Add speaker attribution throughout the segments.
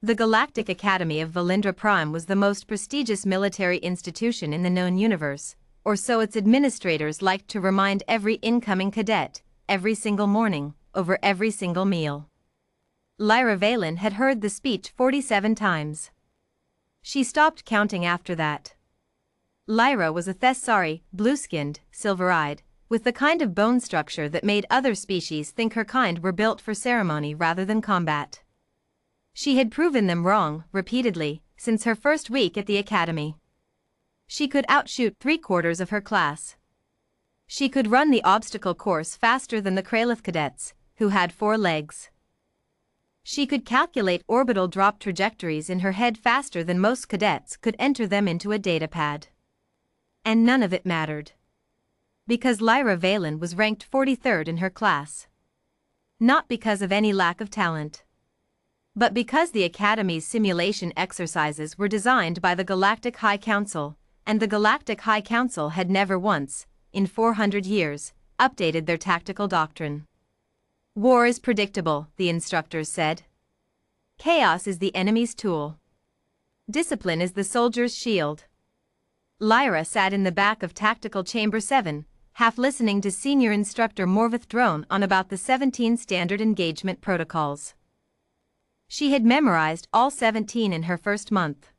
Speaker 1: The Galactic Academy of Valindra Prime was the most prestigious military institution in the known universe, or so its administrators liked to remind every incoming cadet, every single morning, over every single meal. Lyra Valen had heard the speech 47 times. She stopped counting after that. Lyra was a Thessari, blue-skinned, silver-eyed, with the kind of bone structure that made other species think her kind were built for ceremony rather than combat. She had proven them wrong, repeatedly, since her first week at the academy. She could outshoot 3/4 of her class. She could run the obstacle course faster than the Galactic cadets, who had 4 legs. She could calculate orbital drop trajectories in her head faster than most cadets could enter them into a datapad. And none of it mattered. Because Lyra Valen was ranked 43rd in her class. Not because of any lack of talent. But because the Academy's simulation exercises were designed by the Galactic High Council, and the Galactic High Council had never once, in 400 years, updated their tactical doctrine. War is predictable, the instructors said. Chaos is the enemy's tool. Discipline is the soldier's shield. Lyra sat in the back of Tactical Chamber 7, half listening to Senior Instructor Morvith drone on about the 17 standard engagement protocols. She had memorized all 17 in her first month.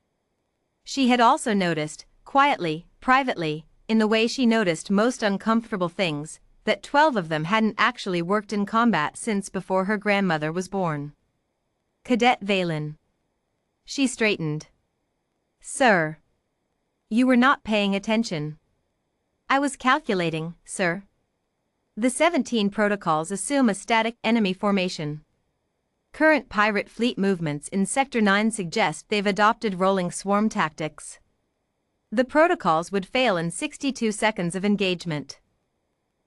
Speaker 1: She had also noticed, quietly, privately, in the way she noticed most uncomfortable things, that 12 of them hadn't actually worked in combat since before her grandmother was born. Cadet Valen. She straightened. Sir. You were not paying attention. I was calculating, sir. The 17 protocols assume a static enemy formation. Current pirate fleet movements in Sector 9 suggest they've adopted rolling swarm tactics. The protocols would fail in 62 seconds of engagement.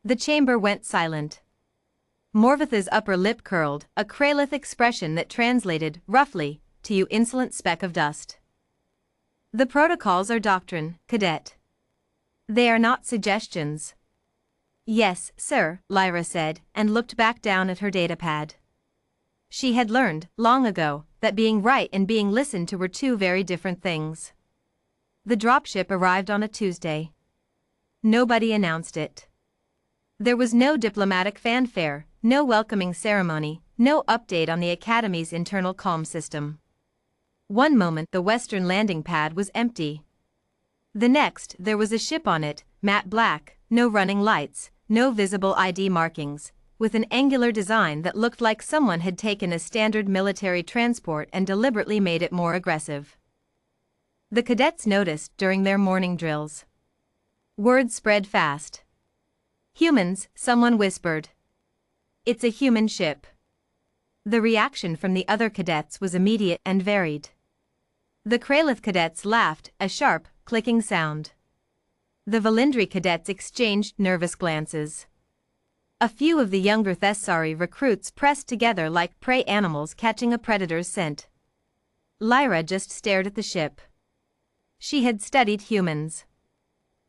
Speaker 1: The chamber went silent. Morvith's upper lip curled, a Kralith expression that translated, roughly, to you insolent speck of dust. The protocols are doctrine, cadet. They are not suggestions. Yes, sir, Lyra said, and looked back down at her datapad. She had learned, long ago, that being right and being listened to were 2 very different things. The dropship arrived on a Tuesday. Nobody announced it. There was no diplomatic fanfare, no welcoming ceremony, no update on the Academy's internal comm system. One moment the western landing pad was empty. The next there was a ship on it, matte black, no running lights, no visible ID markings, with an angular design that looked like someone had taken a standard military transport and deliberately made it more aggressive. The cadets noticed during their morning drills. Word spread fast. Humans, someone whispered. It's a human ship. The reaction from the other cadets was immediate and varied. The Kralith cadets laughed, a sharp, clicking sound. The Valindri cadets exchanged nervous glances. A few of the younger Thessari recruits pressed together like prey animals catching a predator's scent. Lyra just stared at the ship. She had studied humans.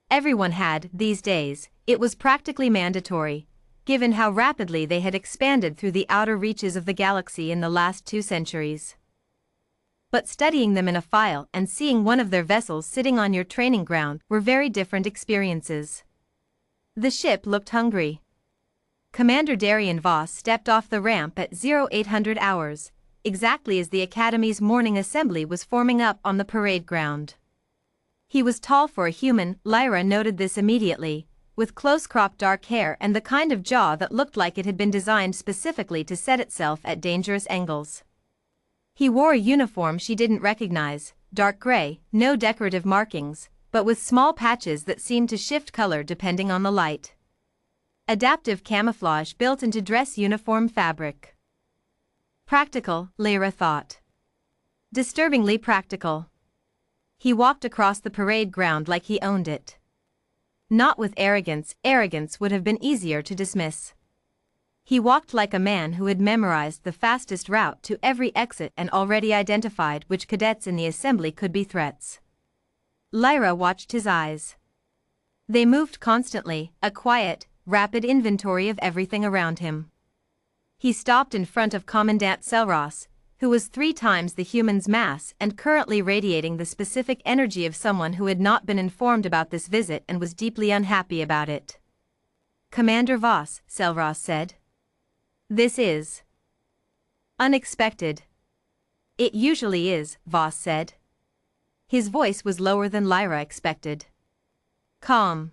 Speaker 1: Everyone had, these days, it was practically mandatory, given how rapidly they had expanded through the outer reaches of the galaxy in the last 2 centuries. But studying them in a file and seeing one of their vessels sitting on your training ground were very different experiences. The ship looked hungry. Commander Darian Voss stepped off the ramp at 0800 hours, exactly as the Academy's morning assembly was forming up on the parade ground. He was tall for a human, Lyra noted this immediately, with close-cropped dark hair and the kind of jaw that looked like it had been designed specifically to set itself at dangerous angles. He wore a uniform she didn't recognize, dark gray, no decorative markings, but with small patches that seemed to shift color depending on the light. Adaptive camouflage built into dress uniform fabric. Practical, Lyra thought. Disturbingly practical. He walked across the parade ground like he owned it. Not with arrogance, arrogance would have been easier to dismiss. He walked like a man who had memorized the fastest route to every exit and already identified which cadets in the assembly could be threats. Lyra watched his eyes. They moved constantly, a quiet, rapid inventory of everything around him. He stopped in front of Commandant Selros, who was 3 times the human's mass and currently radiating the specific energy of someone who had not been informed about this visit and was deeply unhappy about it. "Commander Voss," Selros said. "This is unexpected." "It usually is," Voss said. His voice was lower than Lyra expected. "Calm.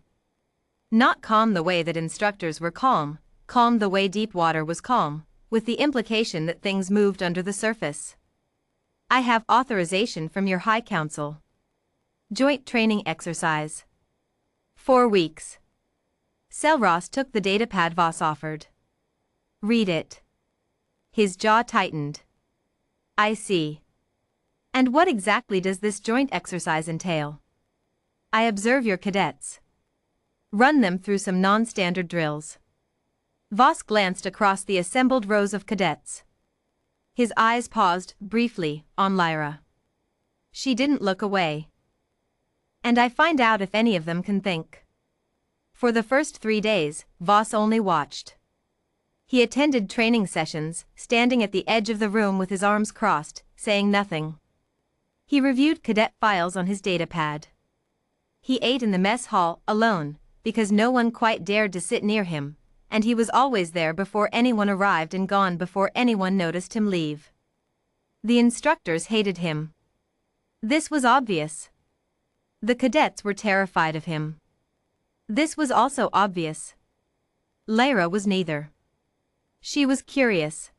Speaker 1: Not calm the way that instructors were calm, calm the way deep water was calm, with the implication that things moved under the surface. I have authorization from your High Council. Joint training exercise. 4 weeks." Selros took the datapad Voss offered. "Read it." His jaw tightened. "I see. And what exactly does this joint exercise entail?" "I observe your cadets. Run them through some non-standard drills." Voss glanced across the assembled rows of cadets. His eyes paused, briefly, on Lyra. She didn't look away. "And I find out if any of them can think." For the first 3 days, Voss only watched. He attended training sessions, standing at the edge of the room with his arms crossed, saying nothing. He reviewed cadet files on his datapad. He ate in the mess hall, alone, because no one quite dared to sit near him, and he was always there before anyone arrived and gone before anyone noticed him leave. The instructors hated him. This was obvious. The cadets were terrified of him. This was also obvious. Lyra was neither. She was curious.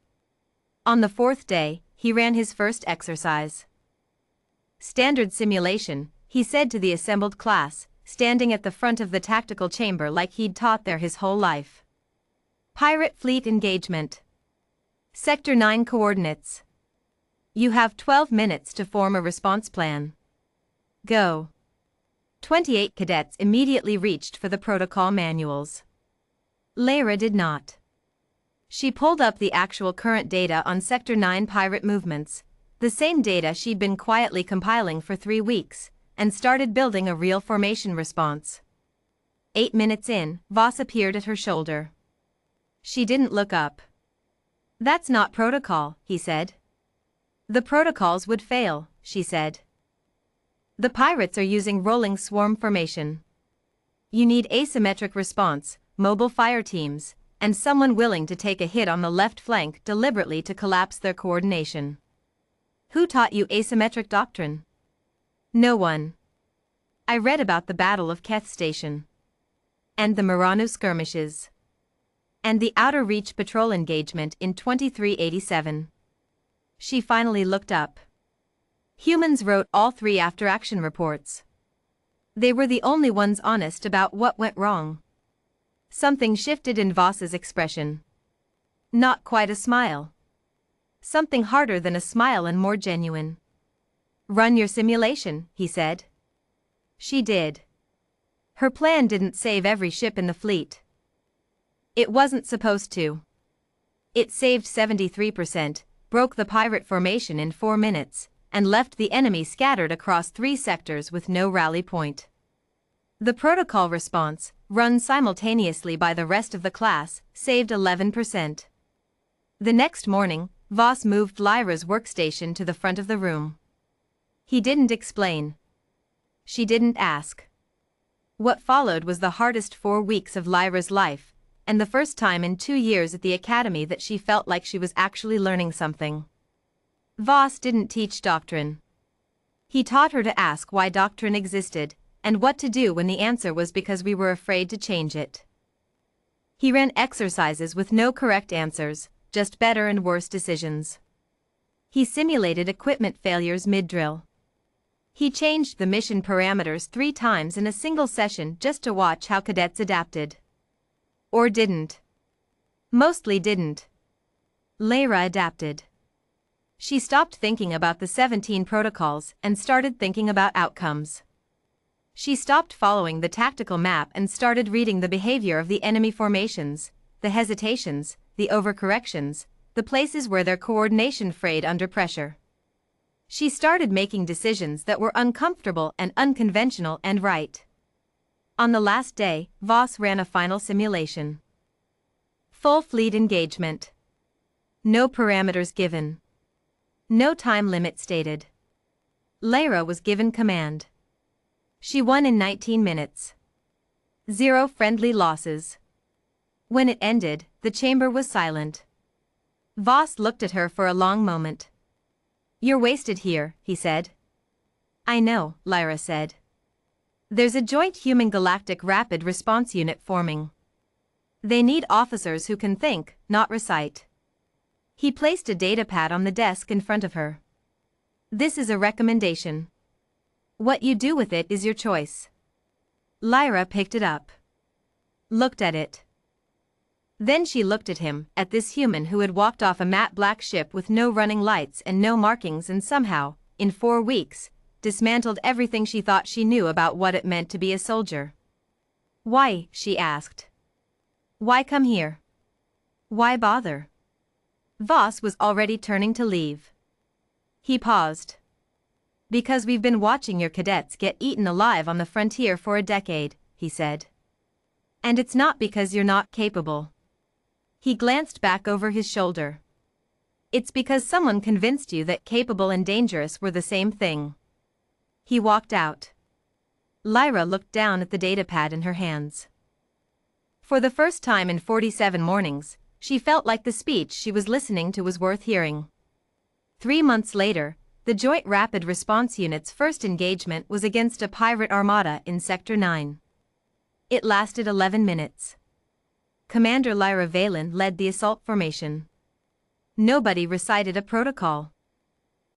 Speaker 1: On the 4th day, he ran his first exercise. "Standard simulation," he said to the assembled class, standing at the front of the tactical chamber like he'd taught there his whole life. "Pirate fleet engagement. Sector 9 coordinates. You have 12 minutes to form a response plan. Go." 28 cadets immediately reached for the protocol manuals. Lyra did not. She pulled up the actual current data on Sector 9 pirate movements, the same data she'd been quietly compiling for 3 weeks, and started building a real formation response. 8 minutes in, Voss appeared at her shoulder. She didn't look up. "That's not protocol," he said. "The protocols would fail," she said. "The pirates are using rolling swarm formation. You need asymmetric response, mobile fire teams, and someone willing to take a hit on the left flank deliberately to collapse their coordination." "Who taught you asymmetric doctrine?" "No one. I read about the Battle of Keth Station. And the Murano skirmishes. And the Outer Reach patrol engagement in 2387. She finally looked up. "Humans wrote all 3 after-action reports. They were the only ones honest about what went wrong." Something shifted in Voss's expression. Not quite a smile. Something harder than a smile and more genuine. "Run your simulation," he said. She did. Her plan didn't save every ship in the fleet. It wasn't supposed to. It saved 73%, broke the pirate formation in 4 minutes, and left the enemy scattered across 3 sectors with no rally point. The protocol response, run simultaneously by the rest of the class, saved 11%. The next morning, Voss moved Lyra's workstation to the front of the room. He didn't explain. She didn't ask. What followed was the hardest 4 weeks of Lyra's life, and the first time in 2 years at the academy that she felt like she was actually learning something. Voss didn't teach doctrine. He taught her to ask why doctrine existed, and what to do when the answer was because we were afraid to change it. He ran exercises with no correct answers, just better and worse decisions. He simulated equipment failures mid-drill. He changed the mission parameters 3 times in a single session just to watch how cadets adapted. Or didn't. Mostly didn't. Lyra adapted. She stopped thinking about the 17 protocols and started thinking about outcomes. She stopped following the tactical map and started reading the behavior of the enemy formations, the hesitations, the overcorrections, the places where their coordination frayed under pressure. She started making decisions that were uncomfortable and unconventional and right. On the last day, Voss ran a final simulation. Full fleet engagement. No parameters given. No time limit stated. Lyra was given command. She won in 19 minutes. 0 friendly losses. When it ended, the chamber was silent. Voss looked at her for a long moment. "You're wasted here," he said. "I know," Lyra said. "There's a joint human galactic rapid response unit forming. They need officers who can think, not recite." He placed a datapad on the desk in front of her. "This is a recommendation. What you do with it is your choice." Lyra picked it up. Looked at it. Then she looked at him, at this human who had walked off a matte black ship with no running lights and no markings and somehow, in 4 weeks, dismantled everything she thought she knew about what it meant to be a soldier. "Why?" she asked. "Why come here? Why bother?" Voss was already turning to leave. He paused. "Because we've been watching your cadets get eaten alive on the frontier for a decade," he said. "And it's not because you're not capable." He glanced back over his shoulder. "It's because someone convinced you that capable and dangerous were the same thing." He walked out. Lyra looked down at the datapad in her hands. For the first time in 47 mornings, she felt like the speech she was listening to was worth hearing. 3 months later, the Joint Rapid Response Unit's first engagement was against a pirate armada in Sector 9. It lasted 11 minutes. Commander Lyra Valen led the assault formation. Nobody recited a protocol.